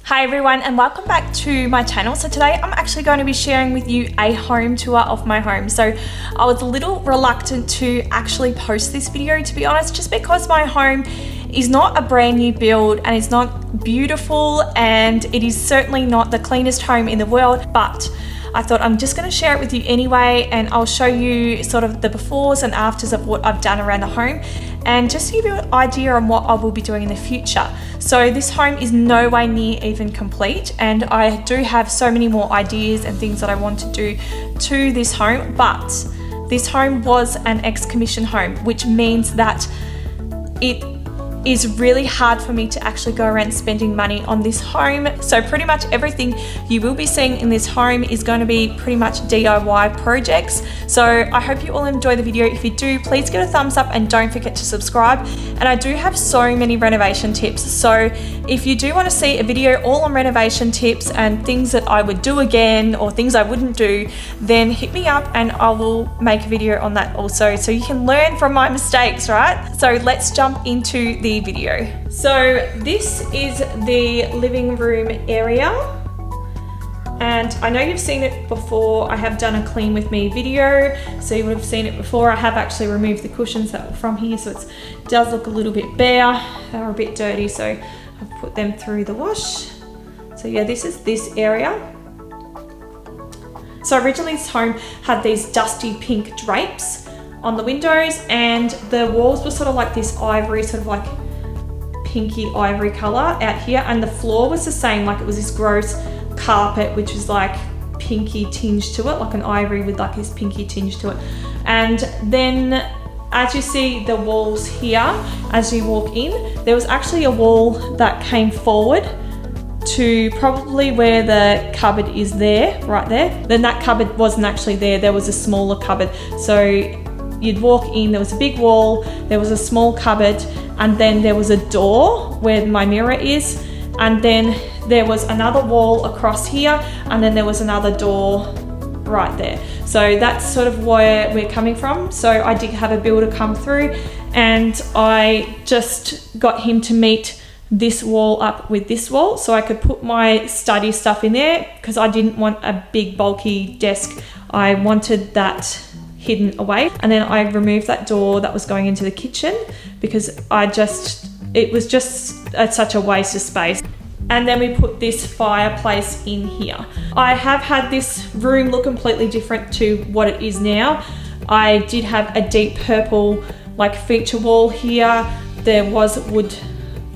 Hi everyone and welcome back to my channel. So today I'm actually going to be sharing with you a home tour of my home. So I was a little reluctant to actually post this video, to be honest, just because my home is not a brand new build and it's not beautiful and it is certainly not the cleanest home in the world, but I thought I'm just going to share it with you anyway, and I'll show you sort of the befores and afters of what I've done around the home and just to give you an idea on what I will be doing in the future. So this home is no way near even complete, and I do have so many more ideas and things that I want to do to this home, but this home was an ex-commission home, which means that it is really hard for me to actually go around spending money on this home. So pretty much everything you will be seeing in this home is going to be pretty much DIY projects. So I hope you all enjoy the video. If you do, please give it a thumbs up and don't forget to subscribe. And I do have so many renovation tips. So if you do want to see a video all on renovation tips and things that I would do again or things I wouldn't do, then hit me up and I will make a video on that also, so you can learn from my mistakes, right? So let's jump into the video. So this is the living room area, and I know you've seen it before. I have done a clean with me video, so you would have seen it before. I have actually removed the cushions that were from here, so it does look a little bit bare. They were a bit dirty, so I've put them through the wash. So yeah, this is this area. So originally this home had these dusty pink drapes on the windows, and the walls were sort of like this ivory, sort of like pinky ivory color out here, and the floor was the same, like it was this gross carpet which was like pinky tinge to it, like an ivory with like this pinky tinge to it. And then as you see the walls here, as you walk in, there was actually a wall that came forward to probably where the cupboard is there, right there. Then that cupboard wasn't actually there was a smaller cupboard. So you'd walk in, there was a big wall, there was a small cupboard, and then there was a door where my mirror is, and then there was another wall across here, and then there was another door right there. So that's sort of where we're coming from. So I did have a builder come through, and I just got him to meet this wall up with this wall so I could put my study stuff in there, because I didn't want a big bulky desk. I wanted that hidden away. And then I removed that door that was going into the kitchen because it was just such a waste of space. And then we put this fireplace in here. I have had this room look completely different to what it is now. I did have a deep purple like feature wall here. There was wood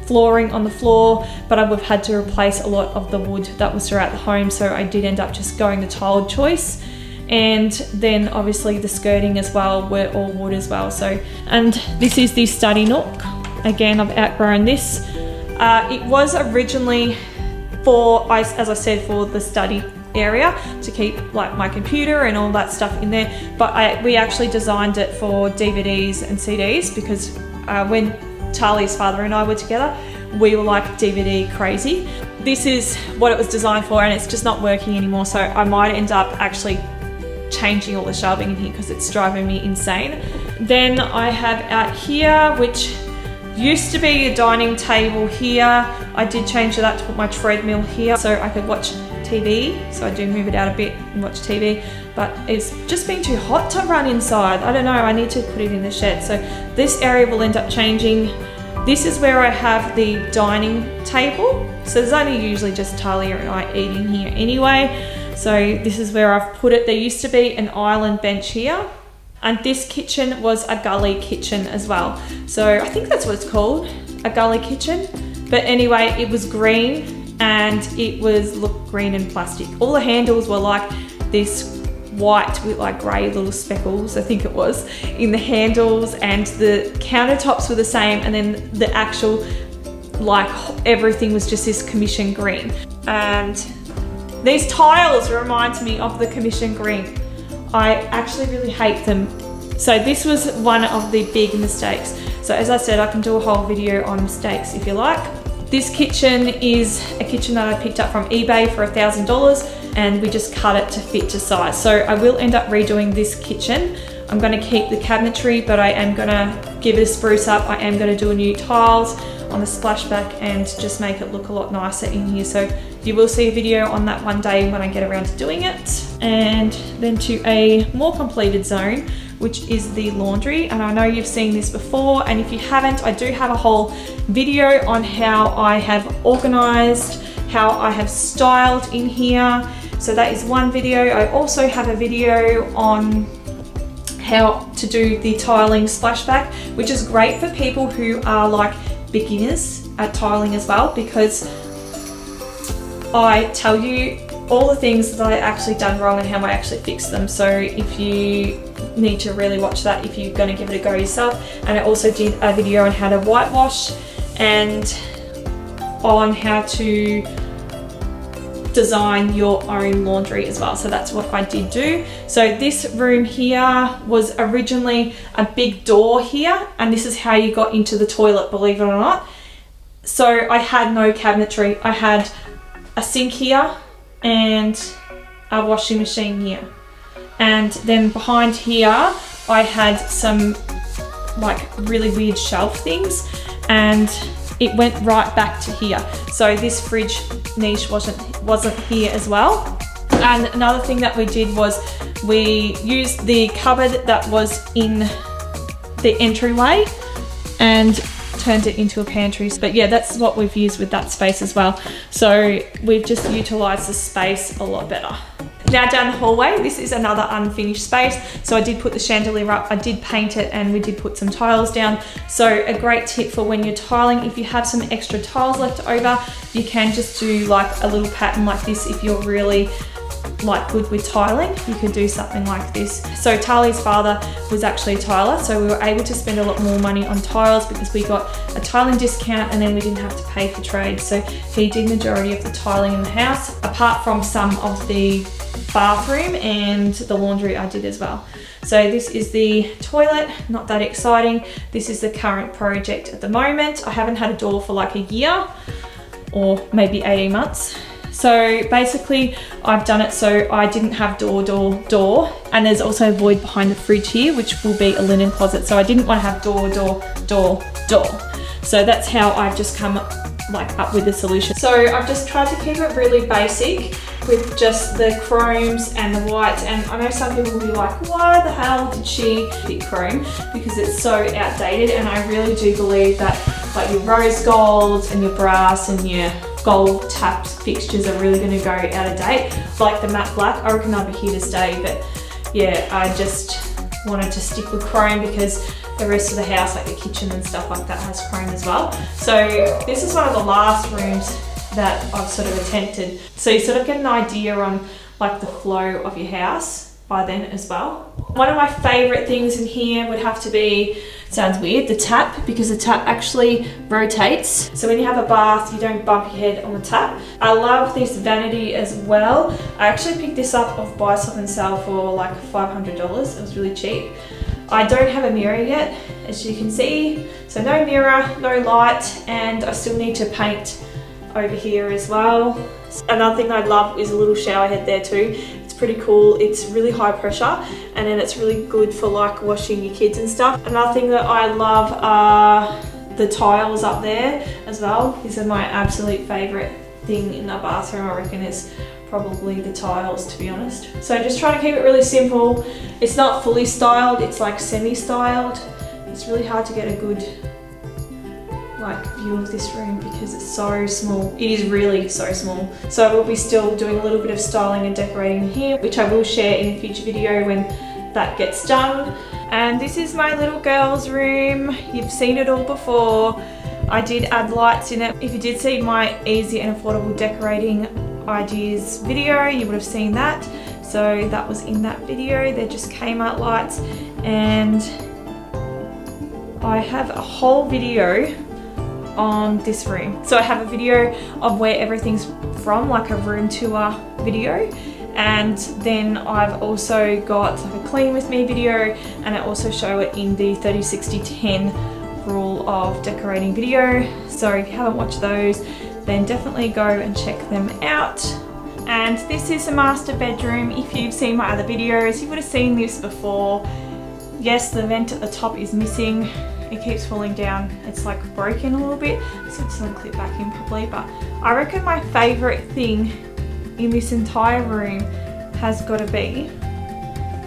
flooring on the floor, but I would have had to replace a lot of the wood that was throughout the home, so I did end up just going the tiled choice. And then obviously the skirting as well were all wood as well. So, and this is the study nook. Again, I've outgrown this. It was originally for, as I said, for the study area to keep like my computer and all that stuff in there. But we actually designed it for DVDs and CDs, because when Charlie's father and I were together, we were like DVD crazy. This is what it was designed for, and it's just not working anymore. So I might end up actually changing all the shelving in here because it's driving me insane. Then I have out here, which used to be a dining table here. I did change that to put my treadmill here so I could watch TV. So I do move it out a bit and watch TV, but it's just been too hot to run inside. I don't know, I need to put it in the shed. So this area will end up changing. This is where I have the dining table. So there's only usually just Talia and I eating here anyway. So this is where I've put it. There used to be an island bench here, and this kitchen was a gully kitchen as well. So I think that's what it's called, a gully kitchen. But anyway, it was green, and it was, look, green and plastic. All the handles were like this white with like grey little speckles, I think it was, in the handles, and the countertops were the same, and then the actual, like, everything was just this commission green. And these tiles remind me of the commission green. I actually really hate them. So this was one of the big mistakes. So as I said, I can do a whole video on mistakes if you like. This kitchen is a kitchen that I picked up from eBay for $1,000, and we just cut it to fit to size. So I will end up redoing this kitchen. I'm going to keep the cabinetry, but I am going to give it a spruce up. I am going to do a new tiles. on the splashback and just make it look a lot nicer in here. So you will see a video on that one day when I get around to doing it. And then to a more completed zone, which is the laundry. And I know you've seen this before, and if you haven't, I do have a whole video on how I have organized, how I have styled in here. So that is one video. I also have a video on how to do the tiling splashback, which is great for people who are like beginners at tiling as well, because I tell you all the things that I actually done wrong and how I actually fixed them. So if you need to really watch that if you're going to give it a go yourself. And I also did a video on how to whitewash and on how to design your own laundry as well. So that's what I did do. So this room here was originally a big door here, and this is how you got into the toilet, believe it or not. So I had no cabinetry. I had a sink here and a washing machine here. And then behind here, I had some like really weird shelf things, and it went right back to here. So this fridge niche wasn't here as well. And another thing that we did was we used the cupboard that was in the entryway and turned it into a pantry. But yeah, that's what we've used with that space as well. So we've just utilized the space a lot better. Now down the hallway, this is another unfinished space. So I did put the chandelier up, I did paint it, and we did put some tiles down. So a great tip for when you're tiling, if you have some extra tiles left over, you can just do like a little pattern like this. If you're really like good with tiling, you could do something like this. So Tali's father was actually a tiler, so we were able to spend a lot more money on tiles because we got a tiling discount, and then we didn't have to pay for trade. So he did majority of the tiling in the house, apart from some of the bathroom and the laundry I did as well. So this is the toilet, not that exciting. This is the current project at the moment. I haven't had a door for like a year or maybe 18 months. So basically I've done it so I didn't have door, and there's also a void behind the fridge here, which will be a linen closet. So I didn't want to have door. So that's how I've just come up with the solution. So I've just tried to keep it really basic with just the chromes and the whites. And I know some people will be like, why the hell did she pick chrome? Because it's so outdated, and I really do believe that like your rose golds and your brass and your gold tapped fixtures are really going to go out of date. Like the matte black, I reckon they'll be here to stay, but yeah, I just wanted to stick with chrome because the rest of the house, like the kitchen and stuff like that, has chrome as well. So this is one of the last rooms that I've sort of attempted. So you sort of get an idea on like the flow of your house by then as well. One of my favorite things in here would have to be, sounds weird, the tap, because the tap actually rotates. So when you have a bath, you don't bump your head on the tap. I love this vanity as well. I actually picked this up off Buy Something Sale for like $500. It was really cheap. I don't have a mirror yet, as you can see. So no mirror, no light, and I still need to paint over here as well. Another thing I love is a little shower head there too. It's pretty cool. It's really high pressure, and then it's really good for like washing your kids and stuff. Another thing that I love are the tiles up there as well. These are my absolute favorite thing in the bathroom, I reckon, is probably the tiles, to be honest. So just trying to keep it really simple. It's not fully styled, it's like semi-styled. It's really hard to get a good like view of this room because it's so small. It is really so small. So I will be still doing a little bit of styling and decorating here, which I will share in a future video when that gets done. And this is my little girl's room. You've seen it all before. I did add lights in it. If you did see my easy and affordable decorating ideas video, you would have seen that. So that was in that video. They're just Kmart lights, and I have a whole video on this room. So I have a video of where everything's from, like a room tour video, and then I've also got like a clean with me video, and I also show it in the 30-60-10 rule of decorating video. So if you haven't watched those, then definitely go and check them out. And this is the master bedroom. If you've seen my other videos, you would have seen this before. Yes, the vent at the top is missing. it keeps falling down. It's like broken a little bit, so it's gonna clip back in properly. But I reckon my favorite thing in this entire room has got to be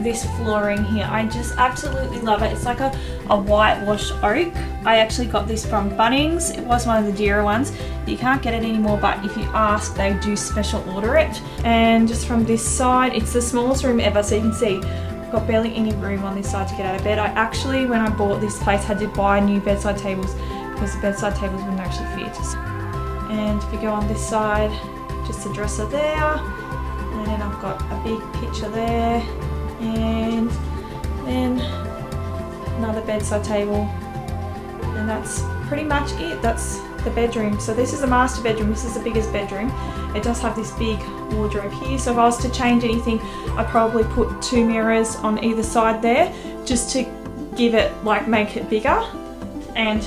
this flooring here. I just absolutely love it. It's like a whitewashed oak. I actually got this from Bunnings. It was one of the dearer ones. You can't get it anymore, but if you ask, they do special order it. And just from this side, it's the smallest room ever, so you can see I've got barely any room on this side to get out of bed. I actually, when I bought this place, had to buy new bedside tables because the bedside tables wouldn't actually fit. And if you go on this side, just a dresser there, and then I've got a big picture there, and then another bedside table, and that's pretty much it. That's the bedroom. So this is a master bedroom. This is the biggest bedroom. It does have this big wardrobe here, so if I was to change anything, I'd probably put 2 mirrors on either side there just to give it, like, make it bigger. And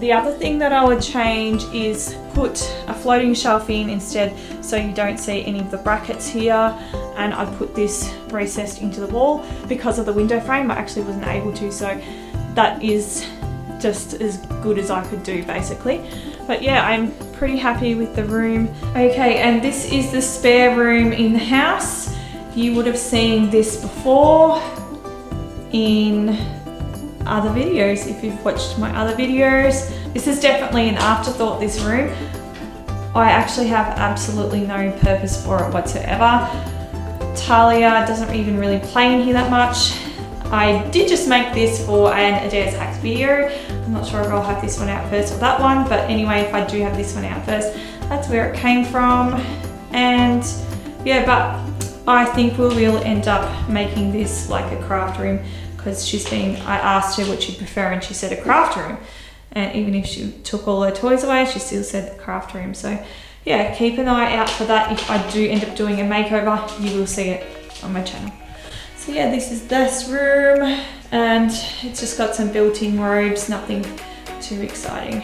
the other thing that I would change is put a floating shelf in instead, so you don't see any of the brackets here. And I put this recessed into the wall because of the window frame. I actually wasn't able to, so that is just as good as I could do, basically. But yeah, I'm pretty happy with the room. Okay, and this is the spare room in the house. You would have seen this before in other videos if you've watched my other videos. This is definitely an afterthought, this room. I actually have absolutely no purpose for it whatsoever. Talia doesn't even really play in here that much. I did just make this for an Adair's Hacks video. I'm not sure if I'll have this one out first or that one, but anyway, if I do have this one out first, that's where it came from. And yeah, but I think we will end up making this like a craft room, because I asked her what she'd prefer and she said a craft room. And even if she took all her toys away, she still said the craft room. So yeah, keep an eye out for that. If I do end up doing a makeover, you will see it on my channel. So yeah, this is this room, and it's just got some built-in robes, nothing too exciting.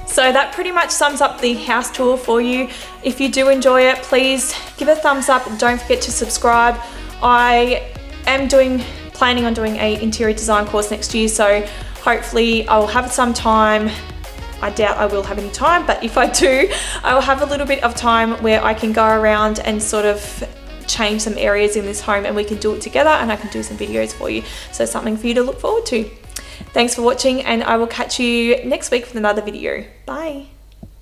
So that pretty much sums up the house tour for you. If you do enjoy it, please give it a thumbs up and don't forget to subscribe. I am planning on doing an interior design course next year, so hopefully I will have some time. I doubt I will have any time, but if I do, I will have a little bit of time where I can go around and sort of change some areas in this home, and we can do it together, and I can do some videos for you. So something for you to look forward to. Thanks for watching, and I will catch you next week with another video. Bye.